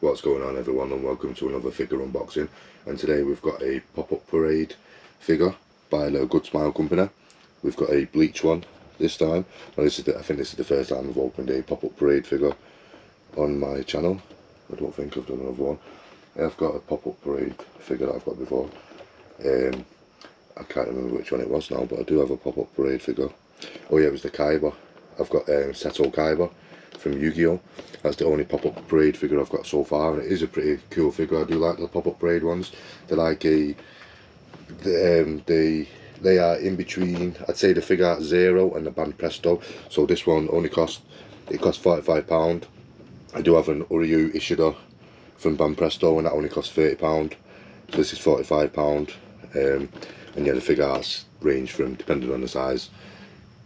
What's going on, everyone, and welcome to another figure unboxing. And today we've got a pop-up parade figure by the Good Smile Company. We've got a Bleach one this time. Now I think this is the first time I've opened a pop-up parade figure on my channel. I don't think I've done another one. I've got a pop-up parade figure that I've got before. I can't remember which one it was now, but I do have a pop-up parade figure. Oh yeah, it was the Kaiba. I've got Seto Kaiba from Yu-Gi-Oh! That's the only pop-up parade figure I've got so far, and it is a pretty cool figure. I do like the pop-up parade ones. They're like they are in between, I'd say, the Figure Art Zero and the Band Presto. So this one only costs £45. I do have an Uryu Ishida from Band Presto, and that only costs £30. So this is £45. And yeah, the figure arts range from, depending on the size,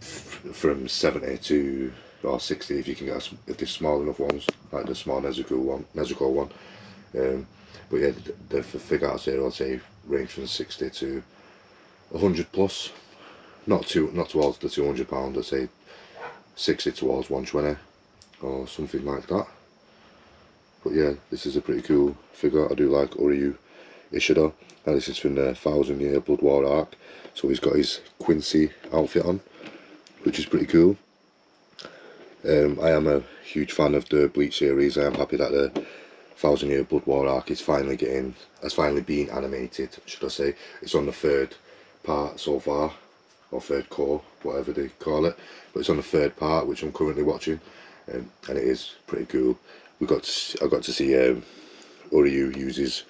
from 70 to or 60 if you can get if they're small enough ones, like the small Nezuko one. But yeah, the figure arts here, I'd say, range from 60 to 100 plus. Not towards the £200. I'd say 60 towards 120 or something like that. But yeah, this is a pretty cool figure. I do like Uryu Ishida. Now this is from the 1000-year Blood War arc, so he's got his Quincy outfit on, which is pretty cool. I am a huge fan of the Bleach series. I am happy that the 1000-year Blood War arc is finally being animated, should I say. It's on the third part so far, or third core, whatever they call it, but it's on the third part, which I'm currently watching, and it is pretty cool. I got to see Uryu uses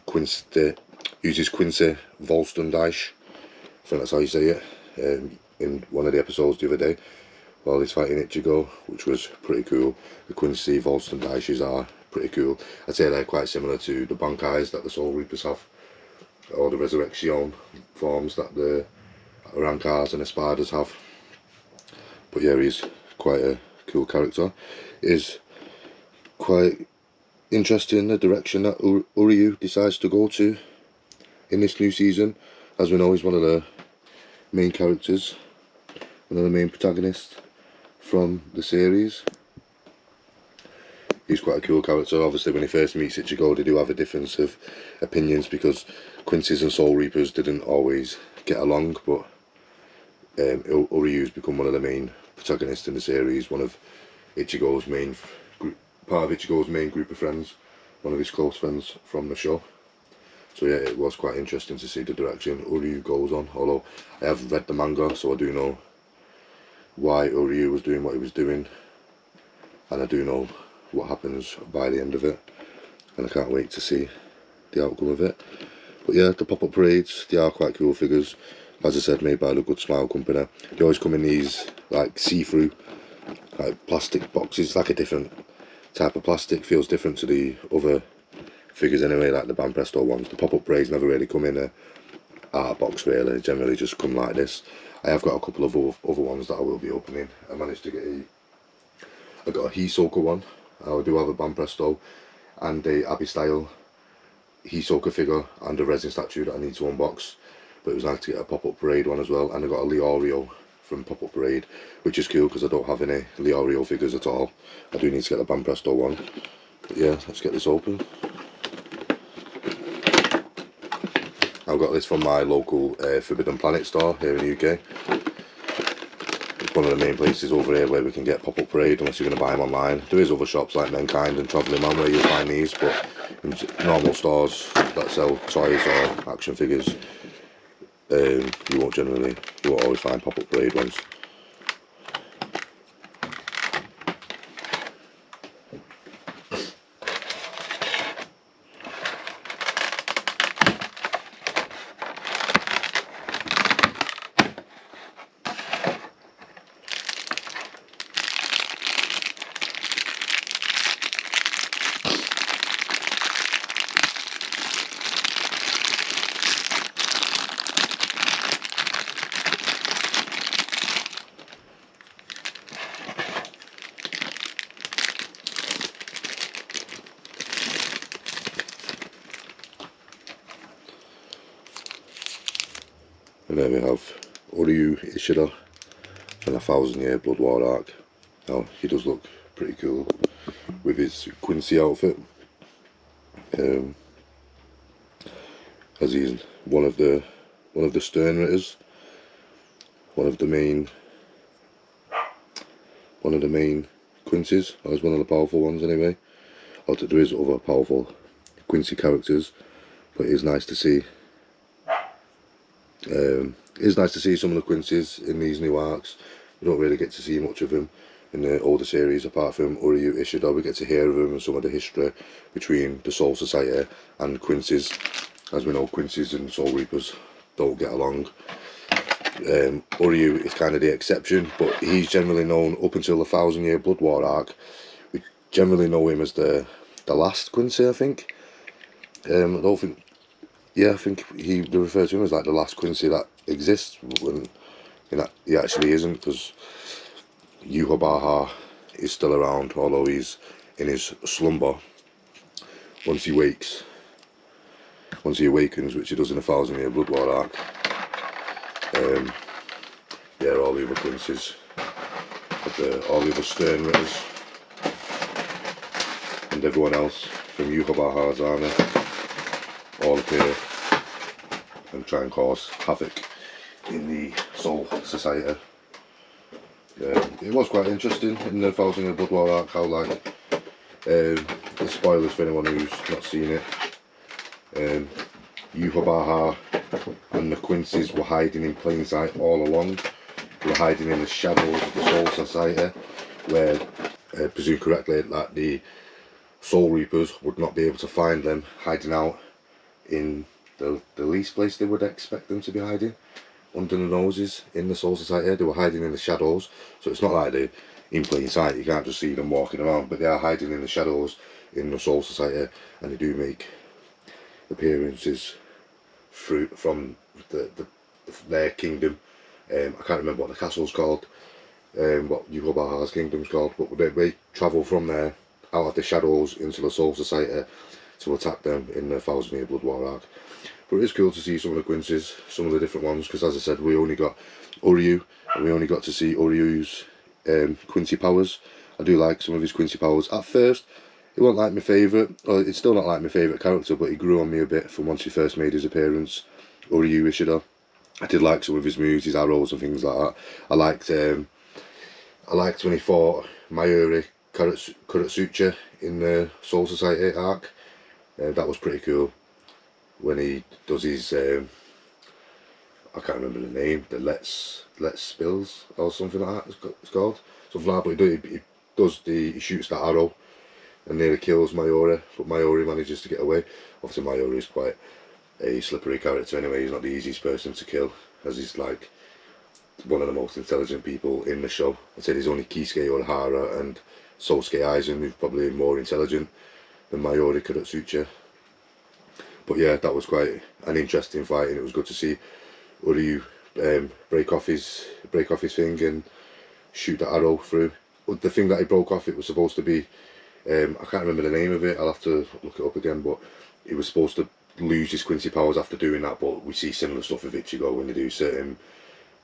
Quincy Volstundaish, I think that's how you say it, in one of the episodes the other day while he's fighting Ichigo, which was pretty cool. The Quincy Volstundaishes are pretty cool. I'd say they're quite similar to the Bankais that the Soul Reapers have, or the Resurrection forms that the Rankars and the Spiders have. But yeah, he's quite a cool character. It is quite interesting the direction that Uryu decides to go to in this new season. As we know, he's one of the main characters, one of the main protagonists from the series. He's quite a cool character. Obviously, when he first meets Ichigo, they do have a difference of opinions because Quincy's and Soul Reapers didn't always get along, but Uryu's become one of the main protagonists in the series, one of Ichigo's main part of Ichigo's main group of friends, one of his close friends from the show. So yeah, it was quite interesting to see the direction Uryu goes on, although I have read the manga, so I do know why Uryu was doing what he was doing, and I do know what happens by the end of it, and I can't wait to see the outcome of it. But yeah, the pop-up parades, they are quite cool figures, as I said, made by the Good Smile Company. They always come in these like see-through like plastic boxes, like a different type of plastic, feels different to the other figures anyway, like the Band Presto ones. The pop-up parades never really come in a art box really, they generally just come like this. I have got a couple of other ones that I will be opening. I managed to get I got a Hisoka one. I do have a Band Presto and a Abbey style Hisoka figure and a resin statue that I need to unbox, but it was nice to get a pop-up parade one as well. And I got a Leorio from pop-up parade, which is cool because I don't have any Leorio figures at all. I do need to get the Band Presto one. But yeah, let's get this open. I've got this from my local Forbidden Planet store here in the UK. It's one of the main places over here where we can get pop-up parade, unless you're going to buy them online. There is other shops like Mankind and Travelling Man where you'll find these, but in normal stores that sell toys or action figures, you won't always find pop-up parade ones. And there we have Uryu Ishida from the 1000-year Blood War arc. Now, he does look pretty cool. with his Quincy outfit, as he's one of the stern ritters, one of the main Quincy's, or is one of the powerful ones anyway. There is other powerful Quincy characters, but it is nice to see. It's nice to see some of the Quincy's in these new arcs. We don't really get to see much of them in the older series, apart from Uryu Ishida. We get to hear of him and some of the history between the Soul Society and Quincy's. As we know, Quincy's and Soul Reapers don't get along. Uryu is kind of the exception, but he's generally known up until the 1000-Year Blood War arc. We generally know him as the last Quincy, I think. I think they refer to him as like the last Quincy that exists, when he actually isn't, because Yuha is still around, although he's in his slumber. Once he awakens, which he does in the 1000-Year Blood War arc, yeah, all the other Quincy's, all the other stern ritters, and everyone else from Yuha army all appear and try and cause havoc in the Soul Society. It was quite interesting in the 1000-Year Blood War arc how, like, the spoilers for anyone who's not seen it, Yuha and the Quincy's were hiding in plain sight all along. They were hiding in the shadows of the Soul Society, where, presume correctly, that the Soul Reapers would not be able to find them, hiding out in the least place they would expect them to be hiding, under the noses in the Soul Society. They were hiding in the shadows, so it's not like they're in plain sight, you can't just see them walking around, but they are hiding in the shadows in the Soul Society, and they do make appearances from their kingdom. I can't remember what the castle's called, what Yuha kingdom's called, but they travel from there out of the shadows into the Soul Society to attack them in the 1000-Year Blood War arc. But it is cool to see some of the Quincy's, some of the different ones, because as I said, we only got Uryu, and we only got to see Uryu's Quincy powers. I do like some of his Quincy powers. At first, he wasn't like my favourite, or it's still not like my favourite character, but he grew on me a bit from once he first made his appearance, Uryu Ishida. I did like some of his moves, his arrows and things like that. I liked when he fought Mayuri Kuratsuchi in the Soul Society arc. That was pretty cool. When he does his, I can't remember the name, the Let's Spills or something like that it's called. Something like that, but he shoots that arrow and nearly kills Mayuri, but Mayuri manages to get away. Obviously Mayuri is quite a slippery character anyway, he's not the easiest person to kill, as he's like one of the most intelligent people in the show. I'd say there's only Kisuke Urahara and Sosuke Aizen who's probably more intelligent than Mayuri Kuratsuchi. But yeah, that was quite an interesting fight, and it was good to see Uryu break off his thing and shoot the arrow through. But the thing that he broke off, it was supposed to be, I can't remember the name of it, I'll have to look it up again, but he was supposed to lose his Quincy powers after doing that. But we see similar stuff with Ichigo when they do certain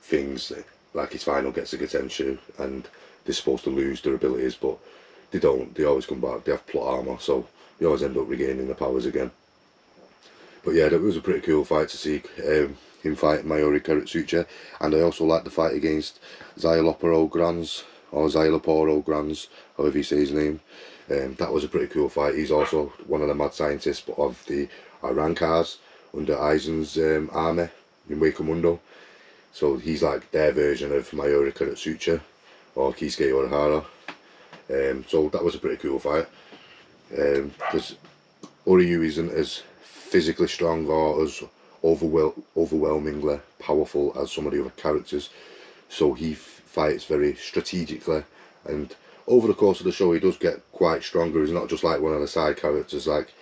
things, like his final gets a Getenshu, and they're supposed to lose their abilities, but they don't, they always come back, they have plot armor, so they always end up regaining the powers again. But yeah, it was a pretty cool fight to see him fight Mayuri Kuratsuchi, and I also liked the fight against Xyloporo Granz, or Xyloporo Granz, however you say his name. That was a pretty cool fight. He's also one of the mad scientists of the Arankars under Aizen's army in Wakemundo. So he's like their version of Mayuri Kuratsuchi or Kisuke Urahara. So that was a pretty cool fight, because Uryu isn't as physically strong or as overwhelmingly powerful as some of the other characters, so he fights very strategically, and over the course of the show he does get quite stronger. He's not just like one of the side characters. Like,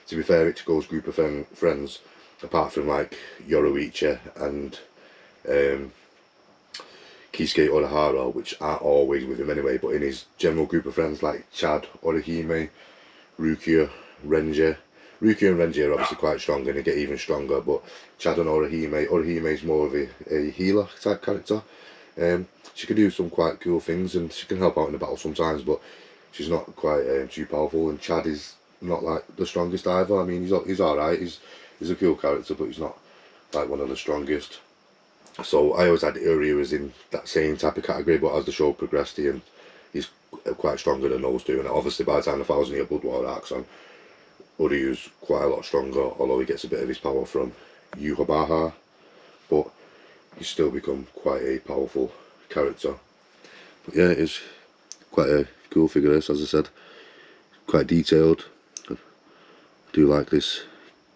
to be fair, Ichigo's group of friends, apart from like Yoroichi and Kisuke Urahara, which aren't always with him anyway, but in his general group of friends like Chad, Orihime, Rukia, Renji. Rukia and Renji are obviously quite strong and they get even stronger, but Chad and Orihime is more of a healer type character. She can do some quite cool things and she can help out in the battle sometimes, but she's not quite too powerful, and Chad is not like the strongest either. I mean, he's alright, he's a cool character, but he's not like one of the strongest. So I always had Uryu as in that same type of category, but as the show progressed, he's quite stronger than those two, and obviously by the time the 1,000 Year Blood War arc's on, Uryu's quite a lot stronger, although he gets a bit of his power from Yuhabaha, but he's still become quite a powerful character. But yeah, it's quite a cool figure this, as I said, quite detailed. I do like this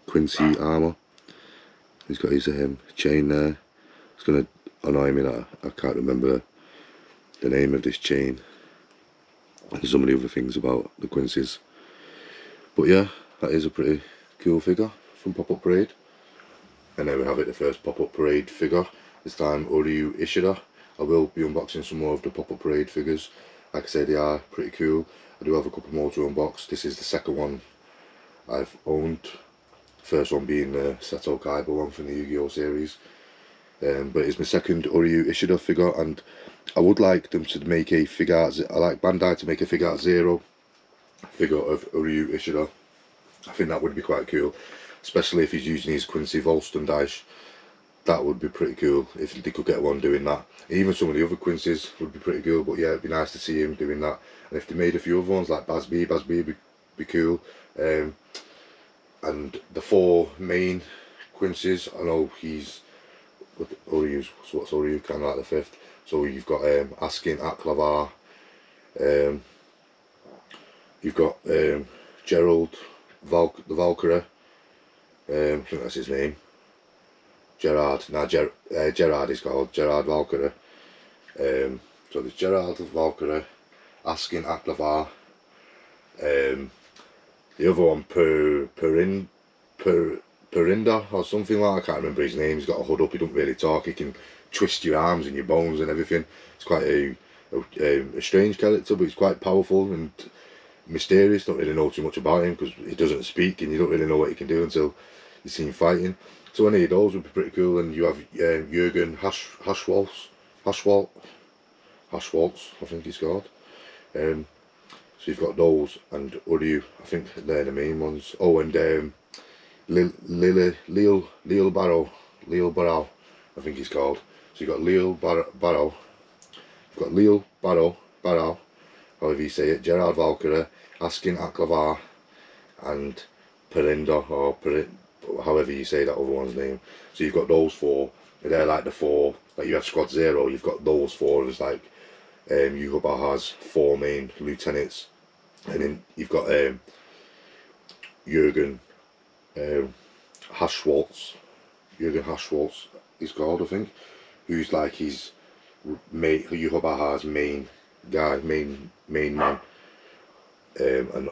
Quincy armour. He's got his chain there. It's going to annoy me that I can't remember the name of this chain and so many other things about the Quincy's. But yeah, that is a pretty cool figure from Pop-Up Parade. And then we have it, the first Pop-Up Parade figure, this time Uryu Ishida. I will be unboxing some more of the Pop-Up Parade figures. Like I said, they are pretty cool. I do have a couple more to unbox. This is the second one I've owned. First one being the Seto Kaiba one from the Yu-Gi-Oh series. But it's my second Uryu Ishida figure, and I would like them to make a figure art. I like Bandai to make a figure art zero figure of Uryu Ishida. I think that would be quite cool, especially if he's using his Quincy Volston dice. That would be pretty cool if they could get one doing that. Even some of the other Quincy's would be pretty cool, but yeah, it'd be nice to see him doing that. And if they made a few other ones like Bazby would be cool. And the four main Quincy's, I know he's Uryu's, so what's Uryu, kind of like the fifth. So you've got Askin Aklavar, you've got Gerald the Valkyrie, I think that's his name. Gerard, no, Gerard is called, Gerard Valkyrie. So there's Gerard Valkyrie, Askin Aklavar, the other one, Perinda or something like that. I can't remember his name. He's got a hood up, he don't really talk, he can twist your arms and your bones and everything. It's quite a strange character, but he's quite powerful and mysterious. Don't really know too much about him because he doesn't speak, and you don't really know what he can do until you see him fighting. So any of those would be pretty cool. And you have Jürgen Haschwaltz, I think he's called. So you've got those, and Uryu, I think they're the main ones. Oh, and Lil Barrow, I think he's called. So you've got Barrow, you've got Lil Barrow, however you say it, Gerard Valkyrie, Askin Aklavar, and Perinda, or however you say that other one's name. So you've got those four. They're like the four, like you have Squad Zero, you've got those four as like Yuhabaha's four main lieutenants. And then you've got Jürgen Haschwaltz is called, I think, who's like his Yuhabaha's main guy, main man, and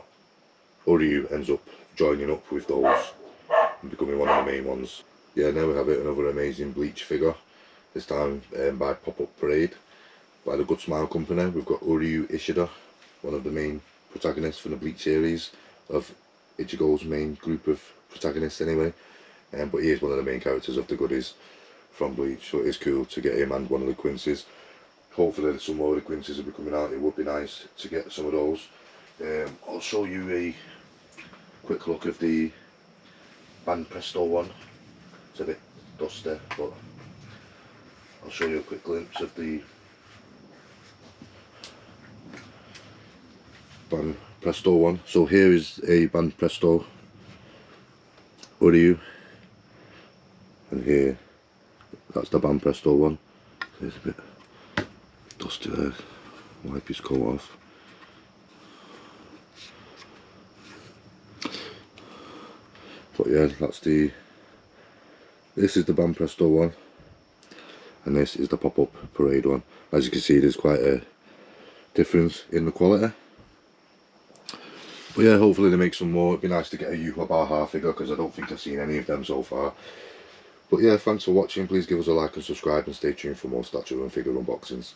Uryu ends up joining up with those and becoming one of the main ones. Yeah, now we have it, another amazing Bleach figure, this time by Pop-Up Parade, by the Good Smile Company. We've got Uryu Ishida, one of the main protagonists from the Bleach series, of Ichigo's main group of protagonists anyway. But he is one of the main characters of the goodies from Bleach, so it is cool to get him and one of the Quincy's. Hopefully some more of the Quincy's will be coming out. It would be nice to get some of those. I'll show you a quick look of the Band Presto one. It's a bit dusty, but I'll show you a quick glimpse of the Band Presto one. So here is a Band Presto Uryu, and here that's the Band Presto one. There's a bit dusty there, wipe his coat off. But yeah, this is the Band Presto one, and this is the Pop-Up Parade one. As you can see, there's quite a difference in the quality. But yeah, hopefully they make some more. It'd be nice to get a Yuhabaha figure, because I don't think I've seen any of them so far. But yeah, thanks for watching. Please give us a like and subscribe, and stay tuned for more statue and figure unboxings.